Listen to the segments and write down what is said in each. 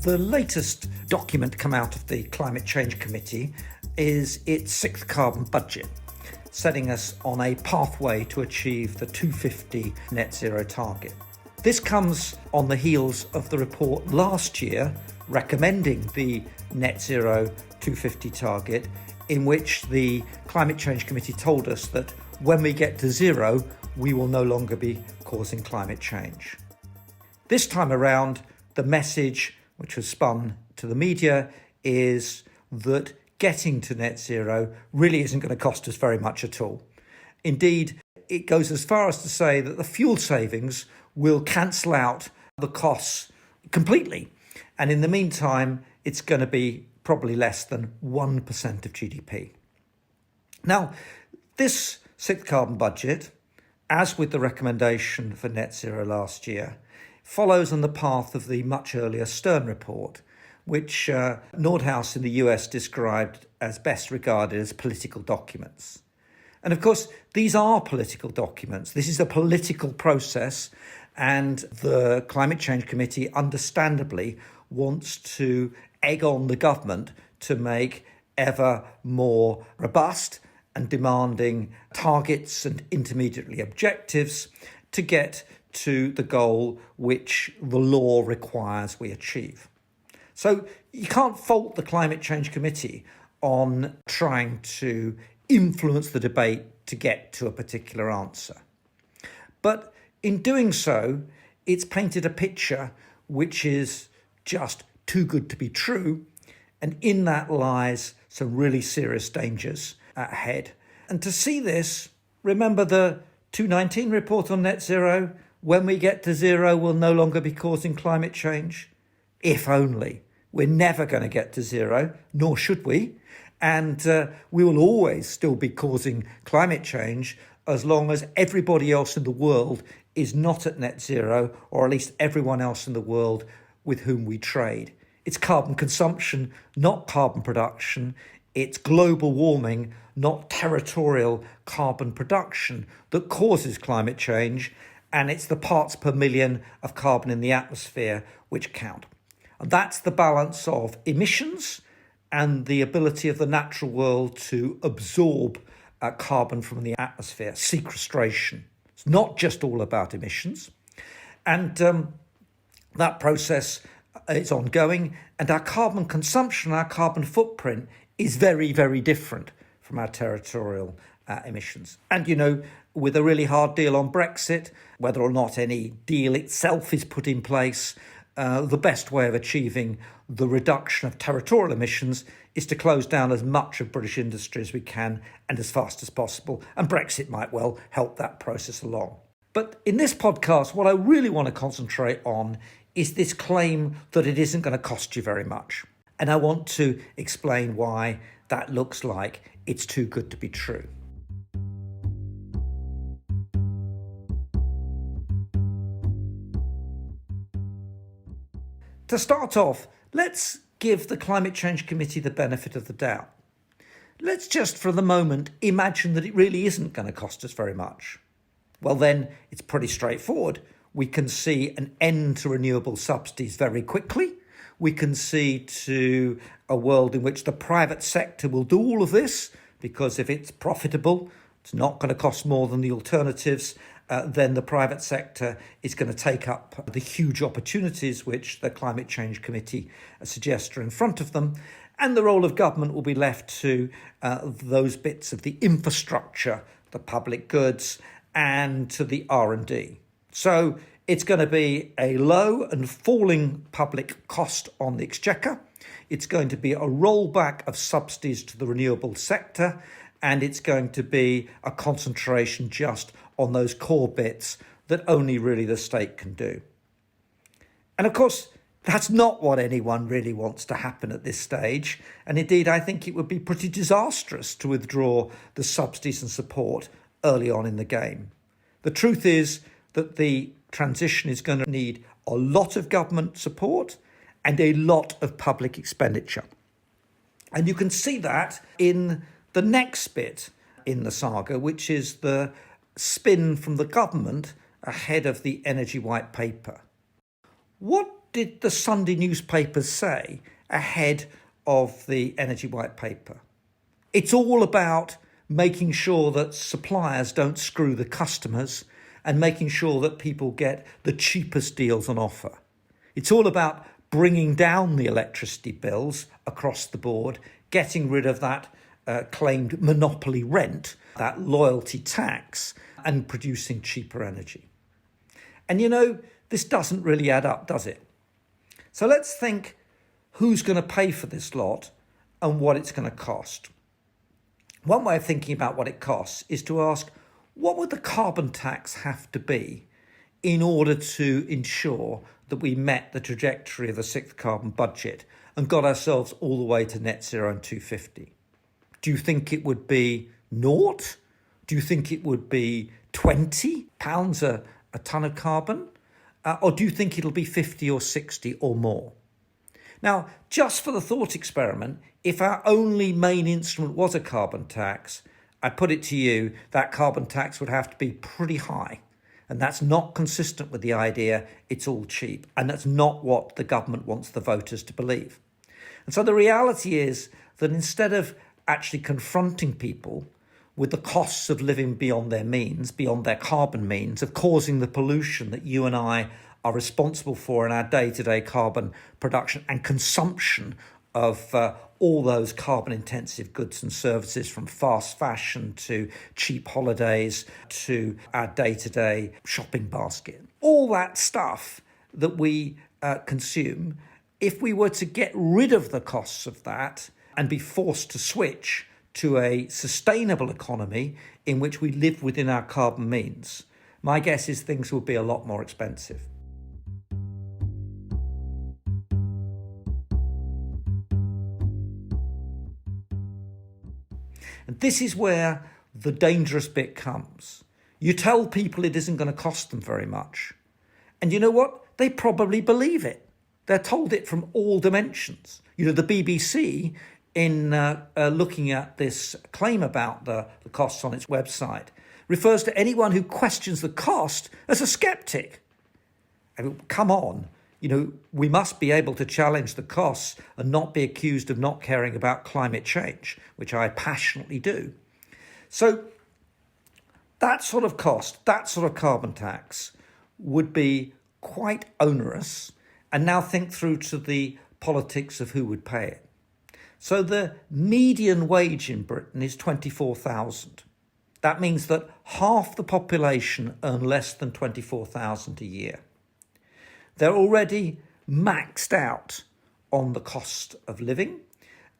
The latest document to come out of the Climate Change Committee is its sixth carbon budget, setting us on a pathway to achieve the 2050 net zero target. This comes on the heels of the report last year recommending the net zero 2050 target, in which the Climate Change Committee told us that when we get to zero, we will no longer be causing climate change. This time around, the message which was spun to the media is that getting to net zero really isn't going to cost us very much at all. Indeed, it goes as far as to say that the fuel savings will cancel out the costs completely. And in the meantime, it's going to be probably less than 1% of GDP. Now, this sixth carbon budget, as with the recommendation for net zero last year, follows on the path of the much earlier Stern report, which Nordhaus in the US described as best regarded as political documents. And of course, these are political documents. This is a political process, and the Climate Change Committee understandably wants to egg on the government to make ever more robust and demanding targets and intermediately objectives to get to the goal which the law requires we achieve. So you can't fault the Climate Change Committee on trying to influence the debate to get to a particular answer. But in doing so, it's painted a picture which is just too good to be true, and in that lies some really serious dangers ahead. And to see this, remember the 2019 report on net zero? When we get to zero, we'll no longer be causing climate change. If only. We're never going to get to zero, nor should we. And we will always still be causing climate change as long as everybody else in the world is not at net zero, or at least everyone else in the world with whom we trade. It's carbon consumption, not carbon production. It's global warming, not territorial carbon production, that causes climate change. And it's the parts per million of carbon in the atmosphere which count. And that's the balance of emissions and the ability of the natural world to absorb carbon from the atmosphere, sequestration. It's not just all about emissions. And that process is ongoing. And our carbon consumption, our carbon footprint is very, very different from our territorial emissions. And, you know, with a really hard deal on Brexit, whether or not any deal itself is put in place, the best way of achieving the reduction of territorial emissions is to close down as much of British industry as we can and as fast as possible. And Brexit might well help that process along. But in this podcast, what I really want to concentrate on is this claim that it isn't going to cost you very much. And I want to explain why that looks like it's too good to be true. To start off, let's give the Climate Change Committee the benefit of the doubt. Let's just for the moment imagine that it really isn't going to cost us very much. Well, then it's pretty straightforward. We can see an end to renewable subsidies very quickly. We can see to a world in which the private sector will do all of this, because if it's profitable, it's not going to cost more than the alternatives, then the private sector is going to take up the huge opportunities which the Climate Change Committee suggests are in front of them. And the role of government will be left to those bits of the infrastructure, the public goods, and to the R&D. So it's going to be a low and falling public cost on the exchequer. It's going to be a rollback of subsidies to the renewable sector, and it's going to be a concentration just on those core bits that only really the state can do. And of course, that's not what anyone really wants to happen at this stage. And indeed, I think it would be pretty disastrous to withdraw the subsidies and support early on in the game. The truth is that the transition is going to need a lot of government support and a lot of public expenditure. And you can see that in the next bit in the saga, which is the spin from the government ahead of the Energy White Paper. What did the Sunday newspapers say ahead of the Energy White Paper? It's all about making sure that suppliers don't screw the customers and making sure that people get the cheapest deals on offer. It's all about bringing down the electricity bills across the board, getting rid of that claimed monopoly rent, that loyalty tax, and producing cheaper energy. And this doesn't really add up, does it? So let's think who's going to pay for this lot and what it's going to cost. One way of thinking about what it costs is to ask, what would the carbon tax have to be in order to ensure that we met the trajectory of the sixth carbon budget and got ourselves all the way to net zero in 2050? Do you think it would be naught? Do you think it would be £20 a tonne of carbon? Or do you think it'll be 50 or 60 or more? Now, just for the thought experiment, if our only main instrument was a carbon tax, I put it to you, that carbon tax would have to be pretty high. And that's not consistent with the idea it's all cheap. And that's not what the government wants the voters to believe. And so the reality is that instead of actually confronting people with the costs of living beyond their means, beyond their carbon means, of causing the pollution that you and I are responsible for in our day-to-day carbon production and consumption of all those carbon-intensive goods and services, from fast fashion to cheap holidays to our day-to-day shopping basket. All that stuff that we consume, if we were to get rid of the costs of that and be forced to switch to a sustainable economy in which we live within our carbon means, my guess is things will be a lot more expensive. And this is where the dangerous bit comes. You tell people it isn't going to cost them very much. And you know what? They probably believe it. They're told it from all dimensions. The BBC, in looking at this claim about the costs on its website, refers to anyone who questions the cost as a skeptic. I mean, come on. We must be able to challenge the costs and not be accused of not caring about climate change, which I passionately do. So that sort of cost, that sort of carbon tax would be quite onerous. And now think through to the politics of who would pay it. So the median wage in Britain is 24,000. That means that half the population earn less than 24,000 a year. They're already maxed out on the cost of living.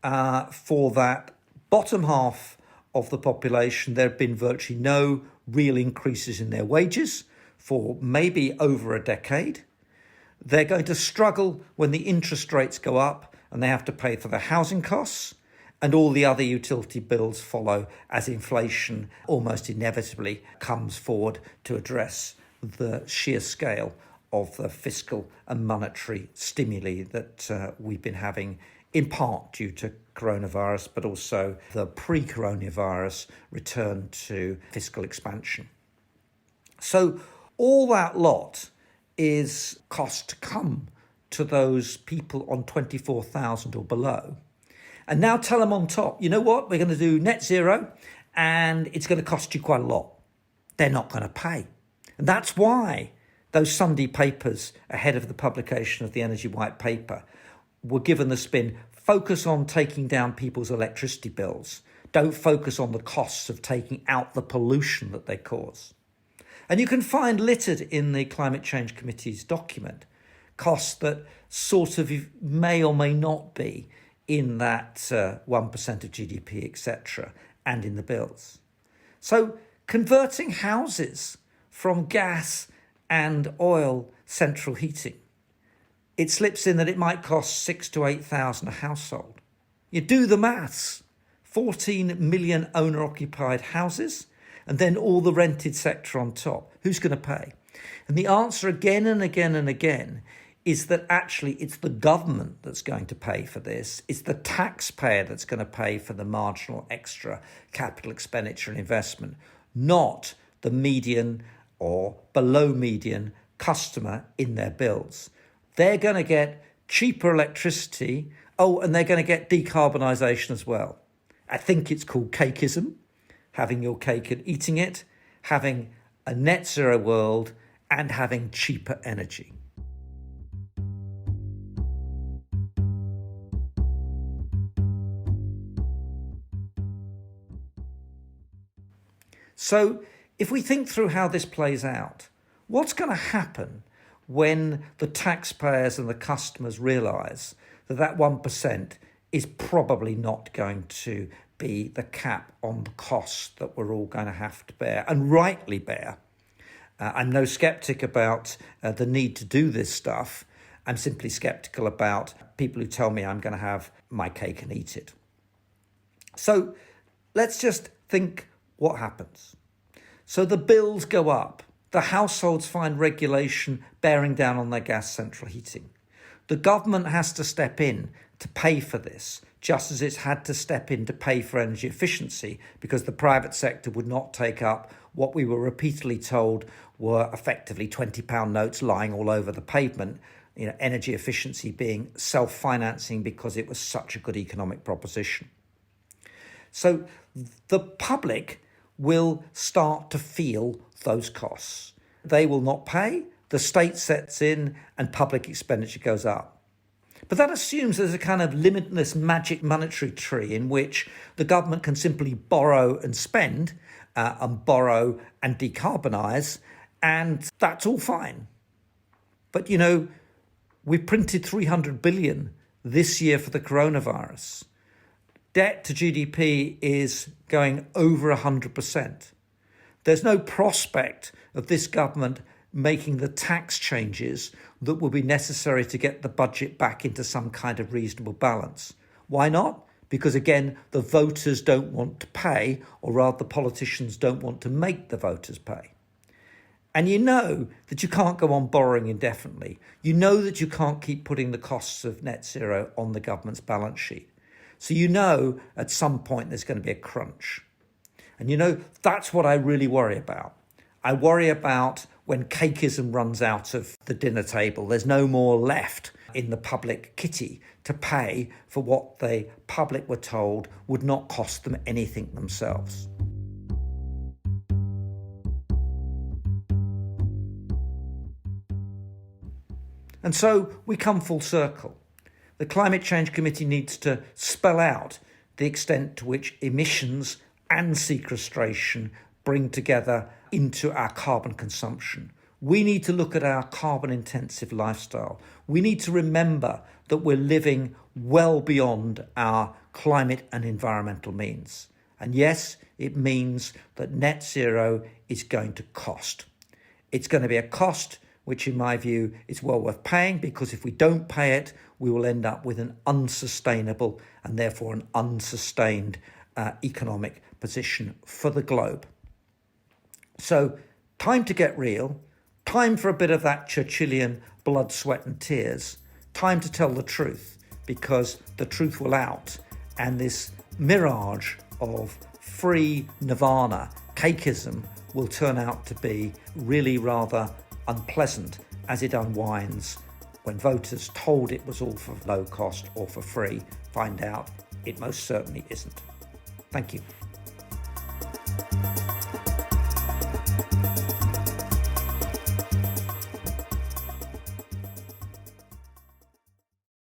For that bottom half of the population, there have been virtually no real increases in their wages for maybe over a decade. They're going to struggle when the interest rates go up and they have to pay for their housing costs, and all the other utility bills follow as inflation almost inevitably comes forward to address the sheer scale of the fiscal and monetary stimuli that we've been having, in part due to coronavirus, but also the pre-coronavirus return to fiscal expansion. So all that lot is cost to come to those people on 24,000 or below. And now tell them on top, you know what, we're going to do net zero and it's going to cost you quite a lot. They're not going to pay. And that's why those Sunday papers ahead of the publication of the Energy White Paper were given the spin, focus on taking down people's electricity bills. Don't focus on the costs of taking out the pollution that they cause. And you can find littered in the Climate Change Committee's document costs that sort of may or may not be in that 1% of GDP, etc., and in the bills. So converting houses from gas and oil central heating, it slips in that it might cost 6,000 to 8,000 a household. You do the maths, 14 million owner-occupied houses, and then all the rented sector on top. Who's going to pay? And the answer again and again and again is that actually it's the government that's going to pay for this. It's the taxpayer that's going to pay for the marginal extra capital expenditure and investment, not the median or below median customer in their bills. They're going to get cheaper electricity. Oh, and they're going to get decarbonisation as well. I think it's called cakeism, having your cake and eating it, having a net zero world, and having cheaper energy. So if we think through how this plays out, what's going to happen when the taxpayers and the customers realise that 1% is probably not going to be the cap on the costs that we're all going to have to bear, and rightly bear? I'm no sceptic about the need to do this stuff. I'm simply sceptical about people who tell me I'm going to have my cake and eat it. So let's just think what happens. So the bills go up. The households find regulation bearing down on their gas central heating. The government has to step in to pay for this, just as it's had to step in to pay for energy efficiency, because the private sector would not take up what we were repeatedly told were effectively £20 notes lying all over the pavement, energy efficiency being self-financing because it was such a good economic proposition. So the public will start to feel those costs. They will not pay, the state sets in, and public expenditure goes up. But that assumes there's a kind of limitless magic monetary tree in which the government can simply borrow and spend, and borrow and decarbonise, and that's all fine. But we printed 300 billion this year for the coronavirus. Debt to GDP is going over 100%. There's no prospect of this government making the tax changes that will be necessary to get the budget back into some kind of reasonable balance. Why not? Because again, the voters don't want to pay, or rather the politicians don't want to make the voters pay. And you know that you can't go on borrowing indefinitely. You know that you can't keep putting the costs of net zero on the government's balance sheet. So at some point there's going to be a crunch. And that's what I really worry about. I worry about when cakeism runs out of the dinner table. There's no more left in the public kitty to pay for what the public were told would not cost them anything themselves. And so we come full circle. The Climate Change Committee needs to spell out the extent to which emissions and sequestration bring together into our carbon consumption. We need to look at our carbon-intensive lifestyle. We need to remember that we're living well beyond our climate and environmental means. And yes, it means that net zero is going to cost. It's going to be a cost which in my view is well worth paying, because if we don't pay it, we will end up with an unsustainable and therefore an unsustained economic position for the globe. So time to get real, time for a bit of that Churchillian blood, sweat and tears, time to tell the truth, because the truth will out, and this mirage of free nirvana, cakeism, will turn out to be really rather unpleasant as it unwinds when voters told it was all for low cost or for free find out it most certainly isn't. Thank you.